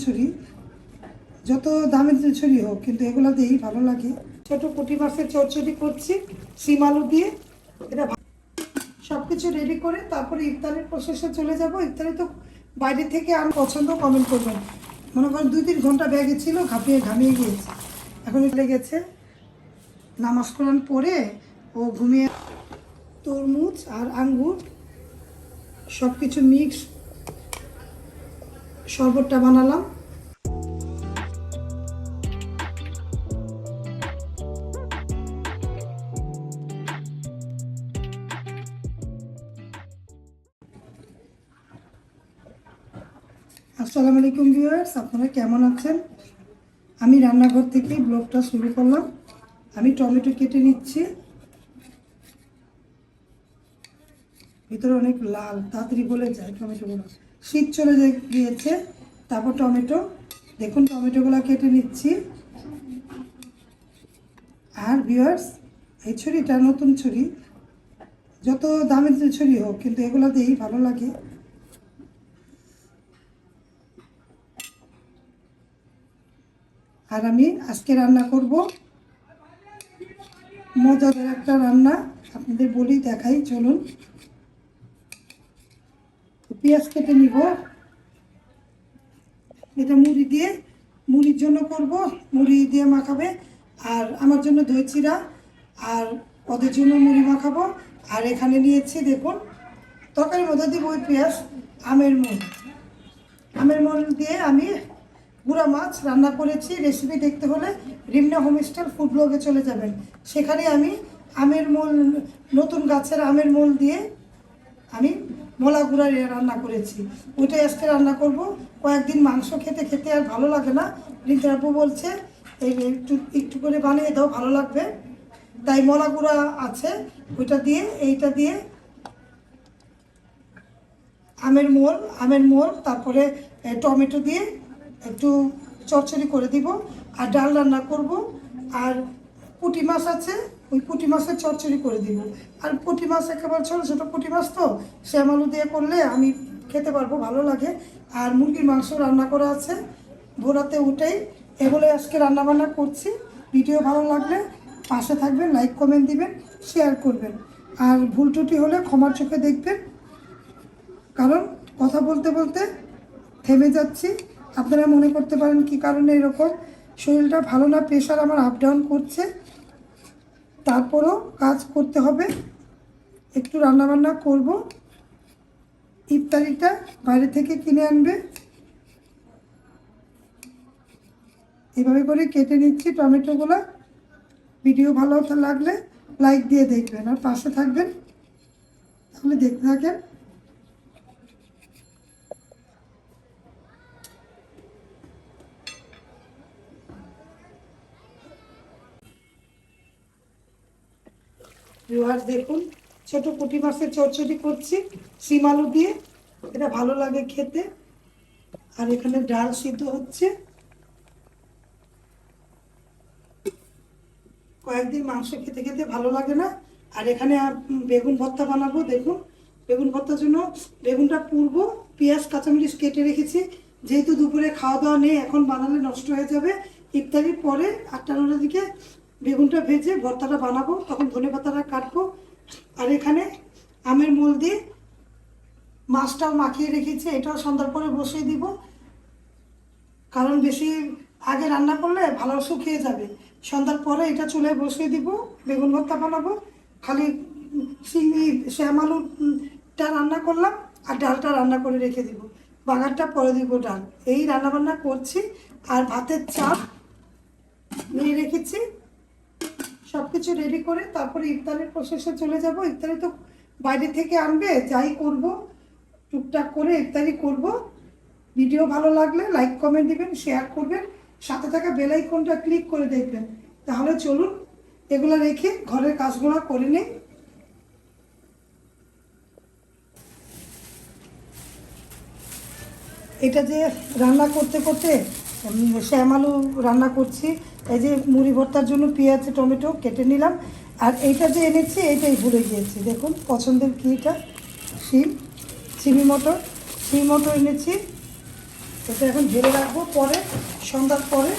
ছুরি, যত দামের ছুরি হোক, কিন্তু এগুলো দিয়েই ভালো লাগে। ছোট পুঁটি মাছের চচ্চড়ি করছি শিম আলু দিয়ে। এটা সব কিছু রেডি করে তারপরে ইফতারের প্রসেসে চলে যাব। ইফতারি তো বাইরে থেকে আমি পছন্দ, কমেন্ট করবেন। মনে করেন 2-3 ঘন্টা ব্যাগে ছিল, ঘামিয়ে গিয়েছে। এখন লেগেছে নামাজ কোরআন পড়ে ও ঘুমিয়ে। তরমুজ আর আঙ্গুর সব কিছু মিক্স শরবতটা বানালাম। আসসালামু আলাইকুম ভিউয়ার্স, আপনারা কেমন আছেন? আমি রান্নাঘর থেকে ব্লগটা শুরু করলাম। আমি টমেটো কেটে নিচ্ছি, ভিতরে অনেক লাল, তাড়াতাড়ি গলে যায় টমেটোগুলো। শীত চলে গিয়েছে, তারপর টমেটো, দেখুন টমেটোগুলো কেটে নিচ্ছি। আর ভিউয়ার্স, এই ছুরিটা নতুন ছুরি, যত দামের ছুরি হোক, কিন্তু এগুলো দিয়েই ভালো লাগে। আর আমি আজকে রান্না করব মজাদার একটা রান্না, আপনাদের বলি, দেখাই, চলুন। পেঁয়াজ কেটে নিব, এটা মুড়ির জন্য করব, মুড়ি দিয়ে মাখাবে। আর আমার জন্য দই চিরা, আর ওদের জন্য মুড়ি মাখাবো। আর এখানে নিয়েছি, দেখুন তরকারির মধ্যে দিব ওই পেঁয়াজ, আমের মোল দিয়ে আমি গুঁড়া মাছ রান্না করেছি। রেসিপি দেখতে হলে রিমনা হোমস্টের ফুড ব্লগে চলে যাবেন, সেখানে আমি আমের মোল, নতুন গাছের আমের মোল দিয়ে আমি মোলা গুঁড়া রান্না করেছি। ওইটাই আজকে রান্না করব। কয়েকদিন মাংস খেতে খেতে আর ভালো লাগে না, রিঙ্কা আপু বলছে এই একটু করে বানিয়ে দাও, ভালো লাগবে। তাই মোলা গুঁড়া আছে, ওইটা দিয়ে, এইটা দিয়ে আমের মোল তারপরে টমেটো দিয়ে একটু চচ্চড়ি করে দিব। আর ডাল রান্না করব। আর পুঁটি মাছ আছে, ওই পুঁটি মাছের চচ্চড়ি করে দিব। আর পুঁটি মাছ একেবারে ছোটো ছোটো পুঁটি মাছ তো, শ্যাম আলু দিয়ে করলে আমি খেতে পারবো, ভালো লাগে। আর মুরগির মাংস রান্না করা আছে, ভোরাতে উঠেই। এগুলোই আজকে রান্নাবান্না করছি। ভিডিও ভালো লাগলে পাশে থাকবেন, লাইক কমেন্ট দিবেন, শেয়ার করবেন। আর ভুল ত্রুটি হলে ক্ষমার চোখে দেখবেন, কারণ কথা বলতে বলতে থেমে যাচ্ছি। আপনারা মনে করতে পারেন কি কারণে এরকম, শরীরটা ভালো না, প্রেশার আমার আপ ডাউন করছে, তারপরও কাজ করতে হবে। একটু রান্নাবান্না করব। ইফতারিটা বাইরে থেকে কিনে আনবে। এভাবে করে কেটে নিচ্ছি টমেটোগুলো। ভিডিও ভালো লাগলে লাইক দিয়ে দেখবেন আর পাশে থাকবেন, তাহলে দেখতে থাকেন। ভিউয়ার্স দেখুন, ছোট পুঁটি মাছের চচ্চড়ি করছি শিম আলু দিয়ে, এটা ভালো লাগে খেতে। আর এখানে ডাল সিদ্ধ হচ্ছে। কয়েকদিন মাংস খেতে খেতে ভালো লাগে না। আর এখানে বেগুন ভর্তা বানাবো। দেখুন, বেগুন ভর্তার জন্য বেগুনটা পুরবো, পেঁয়াজ কাঁচামরিচ কেটে রেখেছি। যেহেতু দুপুরে খাওয়া দাওয়া নেই, এখন বানালে নষ্ট হয়ে যাবে। ইফতারির পরে 8টা-9টার দিকে বেগুনটা ভেজে ভর্তাটা বানাবো, তখন ধনেপাতাটা কাটবো। আর এখানে আমের মোল দিয়ে মাছটাও মাখিয়ে রেখেছি, এটাও সন্ধ্যার পরে বসিয়ে দিব। কারণ বেশি আগে রান্না করলে ভালো শুকিয়ে যাবে। সন্ধ্যার পরে এটা চুলায় বসিয়ে দিব, বেগুন ভর্তা বানাবো। খালি শ্যাম আলুটা রান্না করলাম, আর ডালটা রান্না করে রেখে দিব, বাগারটা পরে দিব ডাল। এই রান্নাবান্না করছি। আর ভাতের চাপ নিয়ে রেখেছি। সব কিছু রেডি করে তারপরে ইফতারের প্রসেসে চলে যাব। ইফতারি তো বাইরে থেকে আনবে, যাই করব টুকটাক করে ইফতারি করব। ভিডিও ভালো লাগলে লাইক কমেন্ট দিবেন, শেয়ার করবেন, সাথে থাকা বেল আইকনটা ক্লিক করে দেখবেন। তাহলে চলুন এগুলো রেখে ঘরের কাজগুলো করে নিই। এটা যে রান্না করতে করতে শ্যাম আলু রান্না করছি, এই যে মুড়ি ভর্তার জন্য পেঁয়াজ টমেটো কেটে নিলাম। আর এইটা যে এনেছি এইটাই ভুলে গিয়েছি। দেখুন পছন্দের কি, এটা সিম মটর এনেছি। এটা এখন ঢেলে রাখবো, পরে সন্ধ্যার পরে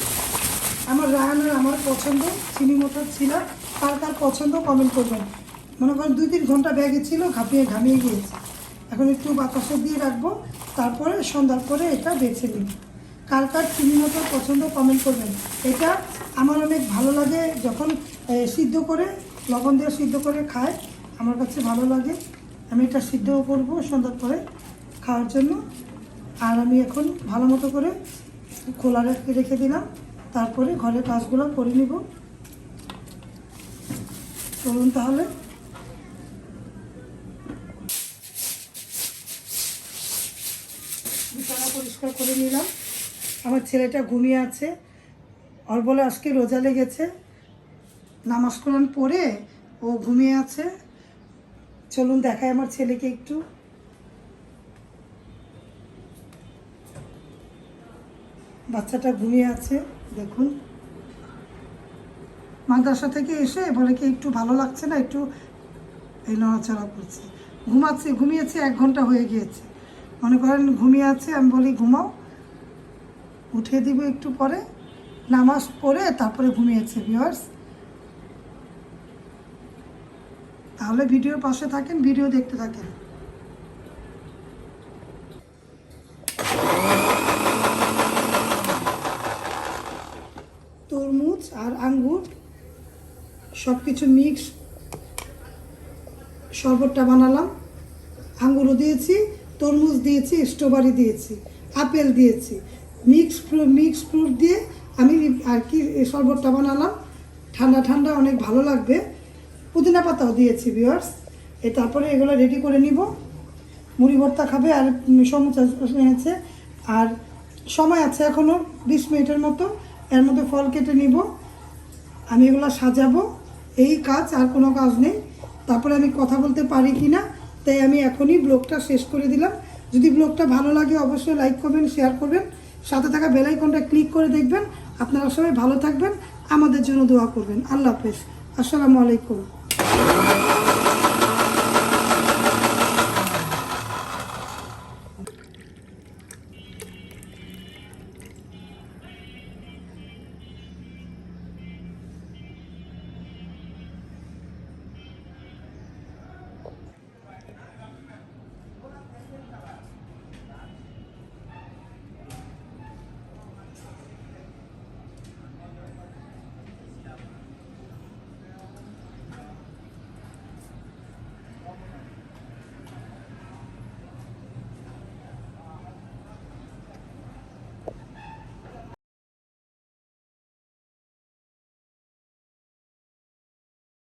আমার রায়হানের আমার পছন্দ চিনি মটর ছিল, কার কার পছন্দ কমেন্ট করবেন। মনে করেন 2-3 ঘন্টা ব্যাগে ছিল, ঘামিয়ে গিয়েছে। এখন একটু বাতাসে দিয়ে রাখবো, তারপরে সন্ধ্যার পরে এটা বেছে নিব। কার কার চিনি মটর পছন্দ কমেন্ট করবেন। এটা আমার অনেক ভালো লাগে, যখন সিদ্ধ করে লবণ দিয়ে সিদ্ধ করে খায় আমার কাছে ভালো লাগে। আমি এটা সিদ্ধও করবো সন্ধ্যার পরে খাওয়ার জন্য। আর আমি এখন ভালো মতো করে খোলা রেখে দিলাম, তারপরে ঘরের কাজগুলো করে নিব। চলুন তাহলে। বিছানা পরিষ্কার করে নিলাম। আমার ছেলেটা ঘুমিয়ে আছে, ওর বলে আজকে রোজা লেগেছে, নামাজ কোরআন পড়ে ও ঘুমিয়ে আছে। চলুন দেখাই আমার ছেলেকে একটু। বাচ্চাটা ঘুমিয়ে আছে, দেখুন। মাদ্রাসা থেকে এসে বলে কি একটু ভালো লাগছে না, একটু এই নড়াচড়া করছে, ঘুমিয়েছে 1 ঘন্টা হয়ে গিয়েছে। মনে করেন ঘুমিয়ে আছে, আমি বলি ঘুমাও, উঠিয়ে দিব একটু পরে, নামাজ পড়ে তারপরে ঘুমিয়েছে ভিউয়ার্স। তাহলে ভিডিওর পাশে থাকেন, ভিডিও দেখতে থাকেন। তরমুজ আর আঙ্গুর সব কিছু মিক্স শরবতটা বানালাম। আঙ্গুরও দিয়েছি, তরমুজ দিয়েছি, স্ট্রবেরি দিয়েছি, আপেল দিয়েছি, মিক্স ফ্রুট দিয়ে আমি আর কি শরবতটা বানালাম। ঠান্ডা ঠান্ডা অনেক ভালো লাগবে। পুদিনা পাতাও দিয়েছি ভিউয়ার্স। তারপরে এগুলো রেডি করে নিব। মুড়ি ভর্তা খাবে আর সমুচা নিয়েছে, আর সময় আছে এখনও 20 মিনিটের মতো। এর মধ্যে ফল কেটে নিব, আমি এগুলো সাজাবো, এই কাজ, আর কোনো কাজ নেই। তারপরে আমি কথা বলতে পারি কি না, তাই আমি এখনই ব্লগটা শেষ করে দিলাম। যদি ব্লগটা ভালো লাগে অবশ্যই লাইক করবেন, শেয়ার করবেন, সাথে থাকা বেল আইকনটা ক্লিক করে দেখবেন। আপনারা সবাই ভালো থাকবেন, আমাদের জন্য দোয়া করবেন। আল্লাহ হাফেজ, আসসালামু আলাইকুম।